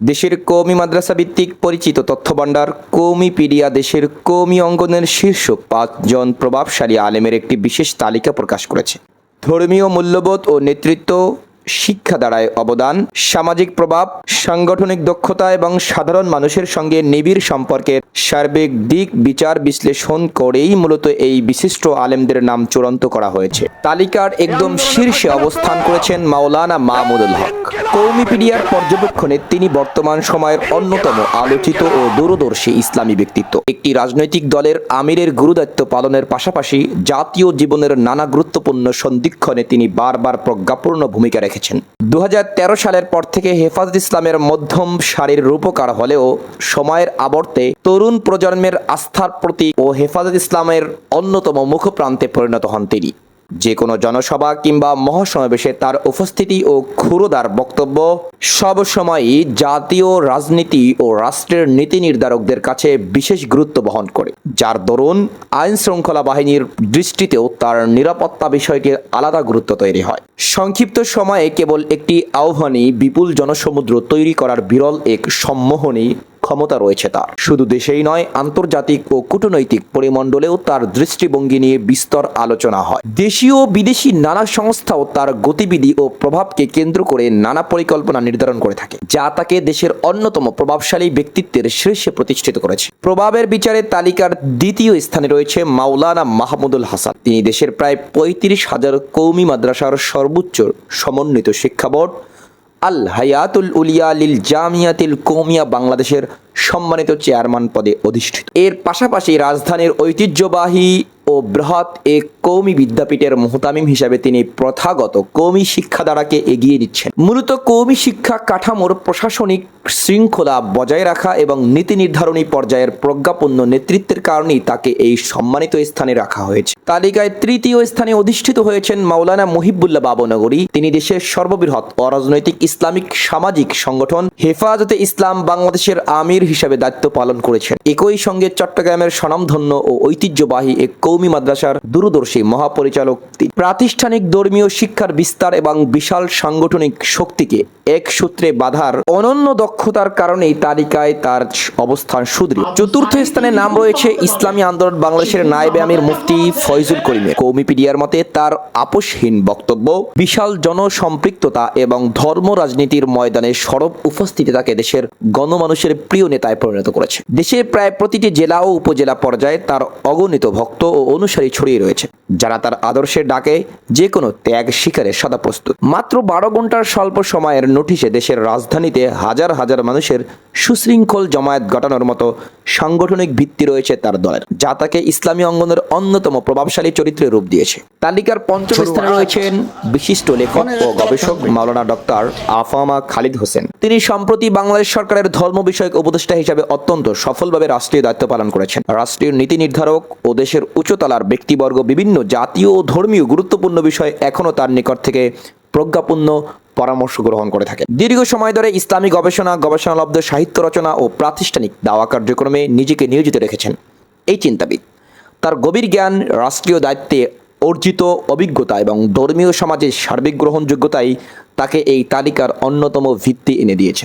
দেশের কওমি মাদ্রাসা ভিত্তিক পরিচিত তথ্যভাণ্ডার কওমিপিডিয়া দেশের কওমি অঙ্গনের শীর্ষ ৫ জন প্রভাবশালী আলেমের একটি বিশেষ তালিকা প্রকাশ করেছে। ধর্মীয় মূল্যবোধ ও নেতৃত্ব, শিক্ষা দ্বারায় অবদান, সামাজিক প্রভাব, সাংগঠনিক দক্ষতা এবং সাধারণ মানুষের সঙ্গে নিবিড় সম্পর্কের সার্বিক দিক বিচার বিশ্লেষণ করেই মূলত এই বিশিষ্ট আলেমদের নাম চূড়ান্ত করা হয়েছে। তালিকার একদম শীর্ষে অবস্থান করেছেন মাওলানা মাহমুদুল হক। কওমিপিডিয়ার পর্যবেক্ষণে তিনি বর্তমান সময়ের অন্যতম আলোচিত ও দূরদর্শী ইসলামী ব্যক্তিত্ব। একটি রাজনৈতিক দলের আমিরের গুরুদায়িত্ব পালনের পাশাপাশি জাতীয় জীবনের নানা গুরুত্বপূর্ণ সন্ধিক্ষণে তিনি বারবার প্রজ্ঞাপূর্ণ ভূমিকা রেখেছেন। 2013 সালের পর থেকে হেফাজত ইসলামের মধ্যম সারির রূপকার হলেও সময়ের আবর্তে তরুণ প্রজন্মের আস্থার প্রতীক ও হেফাজত ইসলামের অন্যতম মুখপ্রান্তে পরিণত হন তিনি। যে কোনো জনসভা কিংবা মহাসমাবেশে তার উপস্থিতি ও ক্ষুরোদার বক্তব্য সবসময়ই জাতীয় রাজনীতি ও রাষ্ট্রের নীতি নির্ধারকদের কাছে বিশেষ গুরুত্ব বহন করে, যার দরুন আইন শৃঙ্খলা বাহিনীর দৃষ্টিতেও তার নিরাপত্তা বিষয়টির আলাদা গুরুত্ব তৈরি হয়। সংক্ষিপ্ত সময়ে কেবল একটি আহ্বানই বিপুল জনসমুদ্র তৈরি করার বিরল এক সম্মোহনী ক্ষমতা রয়েছে তার। শুধু দেশেই নয়, আন্তর্জাতিক ও কূটনৈতিক পরিমণ্ডলেও তার দৃষ্টিভঙ্গি নিয়ে বিস্তর আলোচনা হয়। দেশীয় ও বিদেশি নানা সংস্থাও তার গতিবিধি ও প্রভাবকে কেন্দ্র করে নানা পরিকল্পনা নির্ধারণ করে থাকে, যা তাকে দেশের অন্যতম প্রভাবশালী ব্যক্তিত্বের শীর্ষে প্রতিষ্ঠিত করেছে। প্রভাবের বিচারে তালিকার দ্বিতীয় স্থানে রয়েছে মাওলানা মাহমুদুল হাসান। তিনি দেশের প্রায় 35,000 কওমি মাদ্রাসার সর্বোচ্চ সমন্বিত শিক্ষা বোর্ড আল হায়াতুল উলিয়া লিল জামিয়াতিল কওমিয়া বাংলাদেশের সম্মানিত চেয়ারম্যান পদে অধিষ্ঠিত। এর পাশাপাশি রাজধানীর ঐতিহ্যবাহী ও বৃহৎ এক কওমি বিদ্যাপীঠের মুহতামিম হিসাবে তিনি প্রথাগত কওমি শিক্ষাধারাকে এগিয়ে নিচ্ছেন। মূলত কওমি শিক্ষা কাঠামোর প্রশাসনিক শৃঙ্খলা বজায় রাখা এবং নীতি নির্ধারণী পর্যায়ের প্রজ্ঞাপন্য নেতৃত্বের কারণেই তাকে এই সম্মানিত স্থানে রাখা হয়েছে। তালিকায় তৃতীয় স্থানে অধিষ্ঠিত হয়েছেন মাওলানা মুহিবুল্লাহ বাবনগরী। তিনি দেশের সর্ববৃহৎ অরাজনৈতিক ইসলামিক সামাজিক সংগঠন হেফাজতে ইসলাম বাংলাদেশের আমির হিসাবে দায়িত্ব পালন করেছেন। একই সঙ্গে চট্টগ্রামের স্বনামধন্য ও ঐতিহ্যবাহী এক কওমি মাদ্রাসার দূরদর্শী মহাপরিচালক। প্রাতিষ্ঠানিক ধর্মীয় শিক্ষার বিস্তার এবং বিশাল সাংগঠনিক শক্তিকে এক সূত্রে বাঁধার অনন্য দক্ষতার কারণেই তালিকায় তার অবস্থান সুদৃঢ়। চতুর্থ স্থানে নাম রয়েছে ইসলামী আন্দোলন বাংলাদেশের নায়েবে আমির মুফতি ফয়জুল করিমের। কওমিপিডিয়ার মতে তার আপোষহীন বক্তব্য, বিশাল জনসম্পৃক্ততা এবং ধর্ম রাজনীতির ময়দানে সরব উপস্থিতি তাকে দেশের গণমানুষের প্রিয় নেতায় পরিণত করেছে। দেশের প্রায় প্রতিটি জেলা ও উপজেলা পর্যায়ে তার অগণিত ভক্ত ও অনুসারী ছড়িয়ে রয়েছে, যারা তার আদর্শের ডাকে যে কোনো ত্যাগ স্বীকারে সদা প্রস্তুত। মাত্র 12 ঘন্টার স্বল্প সময়ের নোটিশে দেশের রাজধানীতে হাজার হাজার মানুষের সুশৃঙ্খল জমায়েত ঘটানোর মতো সাংগঠনিক ভিত্তি রয়েছে তার দলের, যা তাকে ইসলামী অঙ্গনের অন্যতম প্রভাবশালী চরিত্রে রূপ দিয়েছে। তালিকার পঞ্চম স্থানে রয়েছেন বিশিষ্ট লেখক ও গবেষক মাওলানা ডক্টর আফামা খালিদ হোসেন। তিনি সম্প্রতি বাংলাদেশ সরকারের ধর্ম বিষয়ক উপদেষ্টা হিসাবে অত্যন্ত সফলভাবে রাষ্ট্রীয় দায়িত্ব পালন করেছেন। রাষ্ট্রীয় নীতি নির্ধারক ও দেশের উচ্চতলার ব্যক্তিবর্গ বিভিন্ন জাতীয় ও ধর্মীয় গুরুত্বপূর্ণ বিষয় এখনও তার নিকট থেকে প্রজ্ঞাপূর্ণ পরামর্শ গ্রহণ করে থাকে। দীর্ঘ সময় ধরে ইসলামী গবেষণালব্ধ সাহিত্য রচনা ও প্রাতিষ্ঠানিক দাওয়া কার্যক্রমে নিজেকে নিয়োজিত রেখেছেন এই চিন্তাবিদ। তার গভীর জ্ঞান, রাষ্ট্রীয় দায়িত্বে অর্জিত অভিজ্ঞতা এবং ধর্মীয় সমাজের সার্বিক গ্রহণযোগ্যতাই তাকে এই তালিকার অন্যতম ভিত্তি এনে দিয়েছে।